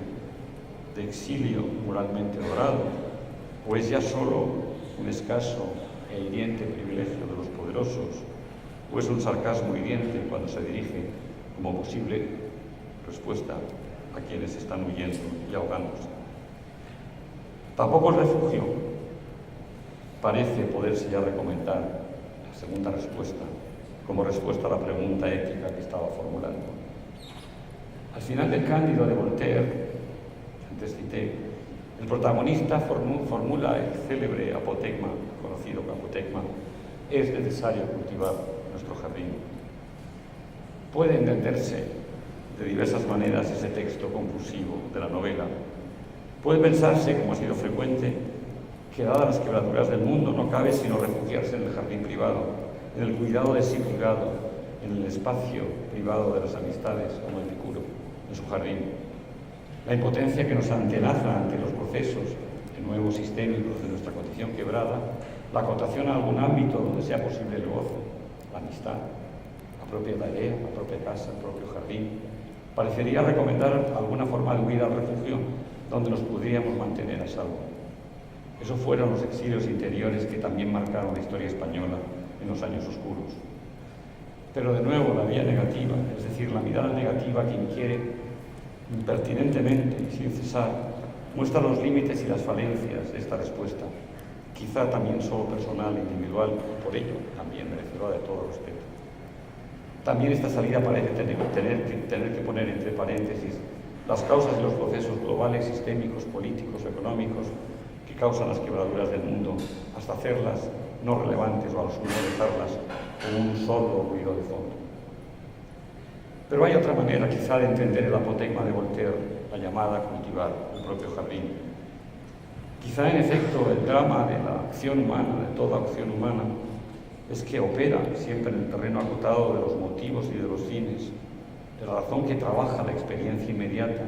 de exilio moralmente logrado, o es ya solo un escaso e hiriente privilegio de los poderosos, o es un sarcasmo hiriente cuando se dirige como posible respuesta a quienes están huyendo y ahogándose. Tampoco el refugio parece poderse ya recomendar, la segunda respuesta, como respuesta a la pregunta ética que estaba formulando. Al final del Cándido de Voltaire, antes cité, el protagonista formula el célebre apotegma, conocido como apotegma: es necesario cultivar nuestro jardín. Puede entenderse de diversas maneras ese texto conclusivo de la novela. Puede pensarse, como ha sido frecuente, que dadas las quebraduras del mundo no cabe sino refugiarse en el jardín privado, en el cuidado de sí privado, en el espacio privado de las amistades, como Epicuro, en su jardín. La impotencia que nos antenaza ante los procesos de nuevos sistémicos de nuestra condición quebrada, la acotación a algún ámbito donde sea posible el gozo, la amistad, la propia tarea, la propia casa, el propio jardín, parecería recomendar alguna forma de huida al refugio donde nos podríamos mantener a salvo. Esos fueron los exilios interiores que también marcaron la historia española en los años oscuros. Pero de nuevo la vía negativa, es decir, la mirada negativa que inquiere impertinentemente y sin cesar, muestra los límites y las falencias de esta respuesta, quizá también solo personal e individual, y por ello también merecedora de todo respeto. También esta salida parece tener que poner entre paréntesis las causas de los procesos globales, sistémicos, políticos, económicos, que causan las quebraduras del mundo, hasta hacerlas no relevantes o a lo sumo dejarlas como un solo ruido de fondo. Pero hay otra manera quizá de entender el apotegma de Voltaire, la llamada a cultivar el propio jardín. Quizá en efecto el drama de la acción humana, de toda acción humana, es que opera siempre en el terreno acotado de los motivos y de los fines, de la razón que trabaja la experiencia inmediata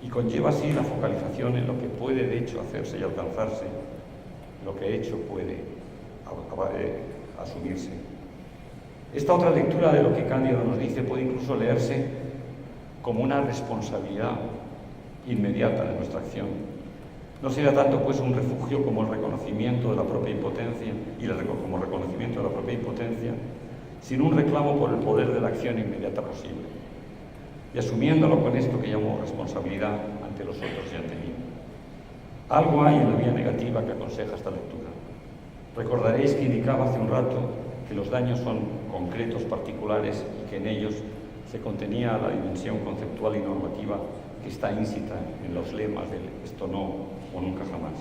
y conlleva así la focalización en lo que puede de hecho hacerse y alcanzarse, lo que hecho puede asumirse. Esta otra lectura de lo que Cándido nos dice puede incluso leerse como una responsabilidad inmediata de nuestra acción. No será tanto pues un refugio como el reconocimiento de la propia impotencia como reconocimiento de la propia impotencia, sino un reclamo por el poder de la acción inmediata posible. Y asumiéndolo con esto que llamo responsabilidad ante los otros y ante mí. Algo hay en la vía negativa que aconseja esta lectura. Recordaréis que indicaba hace un rato que los daños son concretos, particulares, y que en ellos se contenía la dimensión conceptual y normativa que está íncita en los lemas del esto no o nunca jamás.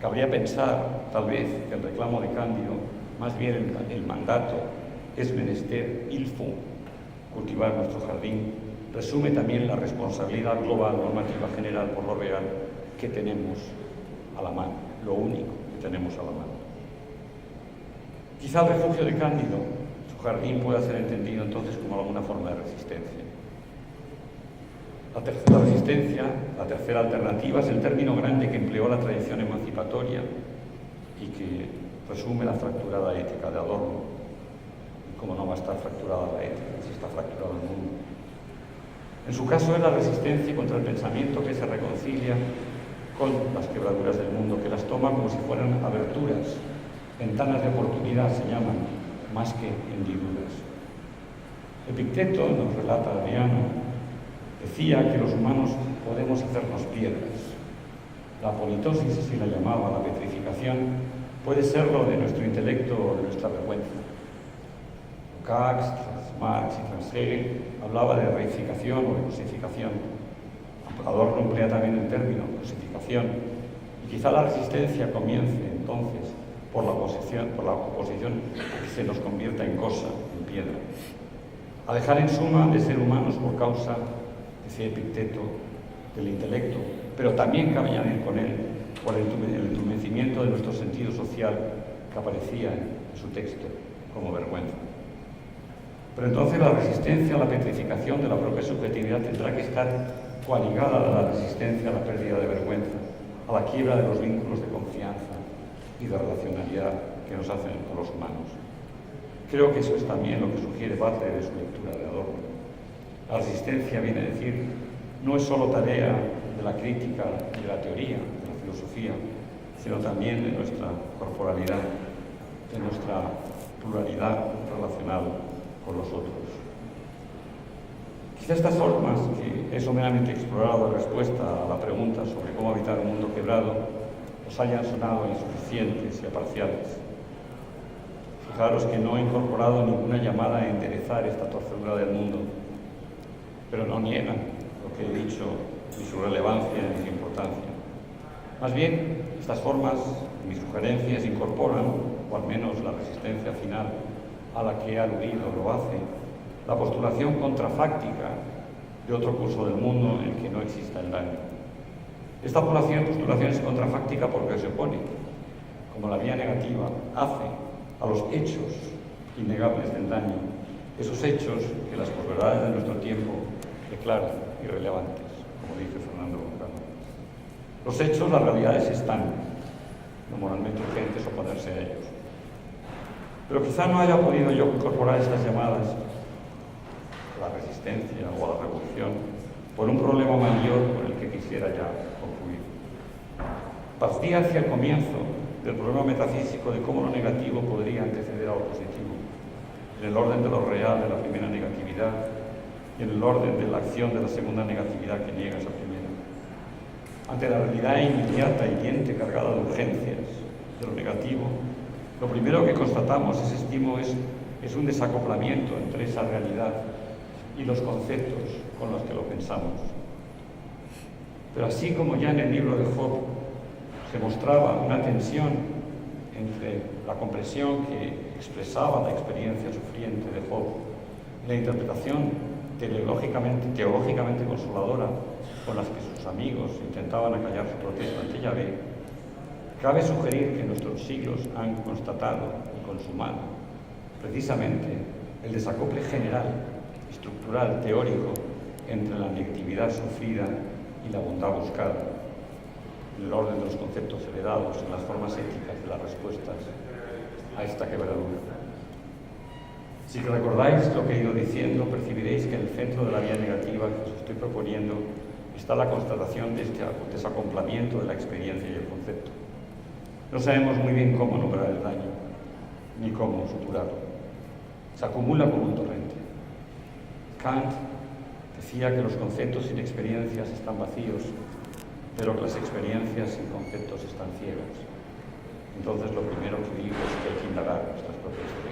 Cabría pensar, tal vez, que el reclamo de Cándido, más bien el mandato, es menester il faut cultivar nuestro jardín, resume también la responsabilidad global, normativa general por lo real que tenemos a la mano, lo único que tenemos a la mano. Quizá el refugio de Cándido, su jardín, pueda ser entendido entonces como alguna forma de resistencia. La tercera alternativa, es el término grande que empleó la tradición emancipatoria y que resume la fracturada ética de Adorno. Y cómo no va a estar fracturada la ética, si está fracturado el mundo. En su caso es la resistencia contra el pensamiento que se reconcilia con las quebraduras del mundo, que las toma como si fueran aberturas, ventanas de oportunidad se llaman, más que hendiduras. Epicteto, nos relata Adriano, decía que los humanos podemos hacernos piedras. La politosis, así la llamaba, la petrificación, puede serlo de nuestro intelecto o de nuestra vergüenza. Lukács, Marx y Hegel hablaba de reificación o de cosificación. Adorno emplea también el término cosificación. Y quizá la resistencia comience entonces por la oposición a que se nos convierta en cosa, en piedra. A dejar en suma de ser humanos por causa, decía Epicteto, del intelecto, pero también cabe añadir con él por el entumecimiento de nuestro sentido social que aparecía en su texto como vergüenza. Pero entonces la resistencia a la petrificación de la propia subjetividad tendrá que estar coaligada a la resistencia a la pérdida de vergüenza, a la quiebra de los vínculos de confianza y de relacionalidad que nos hacen a los humanos. Creo que eso es también lo que sugiere Butler de su lectura de Adorno. La resistencia, viene a decir, no es solo tarea de la crítica y de la teoría, de la filosofía, sino también de nuestra corporalidad, de nuestra pluralidad relacional con los otros. Quizá estas formas que he someramente explorado en respuesta a la pregunta sobre cómo habitar un mundo quebrado os hayan sonado insuficientes y parciales. Fijaros que no he incorporado ninguna llamada a enderezar esta torcedura del mundo, pero no niegan lo que he dicho ni su relevancia ni su importancia. Más bien, estas formas, mis sugerencias, incorporan, o al menos la resistencia final a la que he aludido lo hace, la postulación contrafáctica de otro curso del mundo en el que no exista el daño. Esta postulación es contrafáctica porque se opone, como la vía negativa, hace a los hechos innegables del daño, esos hechos que las posverdades de nuestro tiempo declaran irrelevantes, como dice Fernando González. Los hechos, las realidades están, no moralmente urgentes oponerse a ellos. Pero quizá no haya podido yo incorporar estas llamadas a la resistencia o a la revolución por un problema mayor con el que quisiera ya concluir. Partía hacia el comienzo del problema metafísico de cómo lo negativo podría anteceder a lo positivo, en el orden de lo real de la primera negatividad y en el orden de la acción de la segunda negatividad que niega esa primera. Ante la realidad inmediata, hiriente, cargada de urgencias de lo negativo, lo primero que constatamos, estimo, es un desacoplamiento entre esa realidad y los conceptos con los que lo pensamos. Pero así como ya en el libro de Job se mostraba una tensión entre la comprensión que expresaba la experiencia sufriente de Job y la interpretación teológicamente consoladora con las que sus amigos intentaban acallar su protesta ante Yahvé, cabe sugerir que nuestros siglos han constatado y consumado precisamente el desacople general, estructural, teórico, entre la negatividad sufrida y la bondad buscada, en el orden de los conceptos heredados, en las formas éticas de las respuestas a esta quebradura. Si recordáis lo que he ido diciendo, percibiréis que en el centro de la vía negativa que os estoy proponiendo está la constatación de este desacoplamiento de la experiencia y el concepto. No sabemos muy bien cómo nombrar el daño, ni cómo suturarlo. Se acumula como un torrente. Kant decía que los conceptos sin experiencias están vacíos, pero que las experiencias sin conceptos están ciegas. Entonces lo primero que digo es que hay que indagar nuestras propias experiencias.